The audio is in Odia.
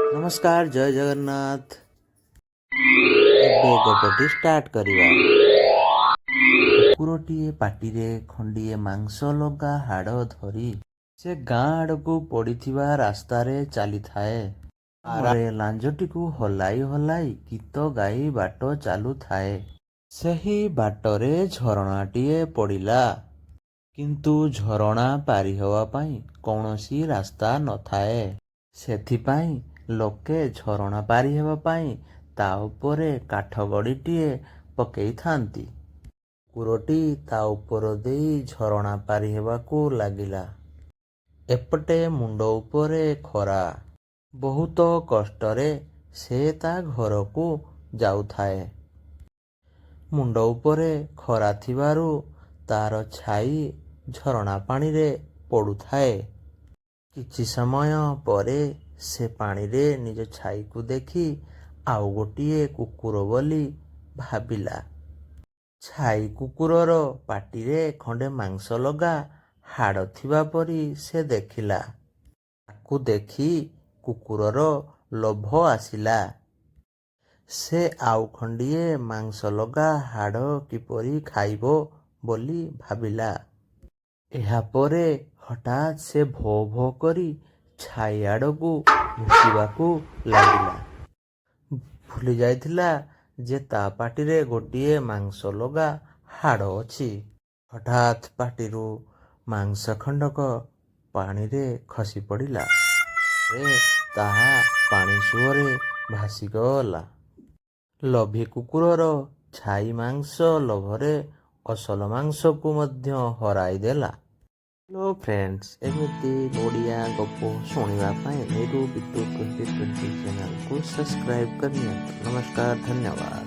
नमस्कार जय जगन्नाथ। ଏବେ ଗପଟି ଷ୍ଟାର୍ଟ କରିବା। କୁକୁରଟିଏ ପାଟିରେ ଖଣ୍ଡିଏ ମାଂସ ଲଗା ହାଡ଼ ଧରି ସେ ଗାଁ ଆଡ଼କୁ ପଡ଼ିଥିବା ରାସ୍ତାରେ ଚାଲିଥାଏ। ଆରାମରେ ଲାଞ୍ଜଟିକୁ ହଲାଇ ହଲାଇ ଗୀତ ଗାଇ ବାଟ ଚାଲୁଥାଏ। ସେହି ବାଟରେ ଝରଣାଟିଏ ପଡ଼ିଲା। କିନ୍ତୁ ଝରଣା ପାରି ହେବା ପାଇଁ କୌଣସି ରାସ୍ତା ନଥାଏ। ସେଥିପାଇଁ ଲୋକେ ଝରଣା ପାରି ହେବା ପାଇଁ ତା ଉପରେ କାଠଗଡ଼ିଟିଏ ପକେଇଥାନ୍ତି। କୁକୁରଟି ତା ଉପର ଦେଇ ଝରଣା ପାରି ହେବାକୁ ଲାଗିଲା। ଏପଟେ ମୁଣ୍ଡ ଉପରେ ଖରା। ବହୁତ କଷ୍ଟରେ ସେ ତା ଘରକୁ ଯାଉଥାଏ। ମୁଣ୍ଡ ଉପରେ ଖରା ଥିବାରୁ ତାର ଛାଇ ଝରଣା ପାଣିରେ ପଡ଼ୁଥାଏ। କିଛି ସମୟ ପରେ ସେ ପାଣିରେ ନିଜ ଛାଇକୁ ଦେଖି ଆଉ ଗୋଟିଏ କୁକୁର ବୋଲି ଭାବିଲା। ଛାଇ କୁକୁରର ପାଟିରେ ଖଣ୍ଡେ ମାଂସ ଲଗା ହାଡ଼ ଥିବା ପରି ସେ ଦେଖିଲା। ତାକୁ ଦେଖି କୁକୁରର ଲୋଭ ଆସିଲା। ସେ ଆଉ ଖଣ୍ଡିଏ ମାଂସ ଲଗା ହାଡ଼ କିପରି ଖାଇବ ବୋଲି ଭାବିଲା। ଏହାପରେ ହଠାତ୍ ସେ ଭୋ ଭୋ କରି ଛାଇ ଆଡ଼କୁ ଭୁକିବାକୁ ଲାଗିଲା। ଭୁଲି ଯାଇଥିଲା ଯେ ତା ପାଟିରେ ଗୋଟିଏ ମାଂସ ଲଗା ହାଡ଼ ଅଛି। ହଠାତ୍ ପାଟିରୁ ମାଂସ ଖଣ୍ଡକ ପାଣିରେ ଖସି ପଡ଼ିଲା। ତାହା ପାଣି ସୁଅରେ ଭାସିଗଲା। ଲୋଭୀ କୁକୁରର ଛାଇ ମାଂସ ଲୋଭରେ ଅସଲ ମାଂସକୁ ମଧ୍ୟ ହରାଇ ଦେଲା। ହ୍ୟାଲୋ ଫ୍ରେଣ୍ଡସ୍, ଏମିତି ଓଡ଼ିଆ ଗପ ଶୁଣିବା ପାଇଁ ନିରୁ ବିଟୁ 2020 ଚ୍ୟାନେଲକୁ ସବସ୍କ୍ରାଇବ୍ କରିନିଅନ୍ତୁ। ନମସ୍କାର, ଧନ୍ୟବାଦ।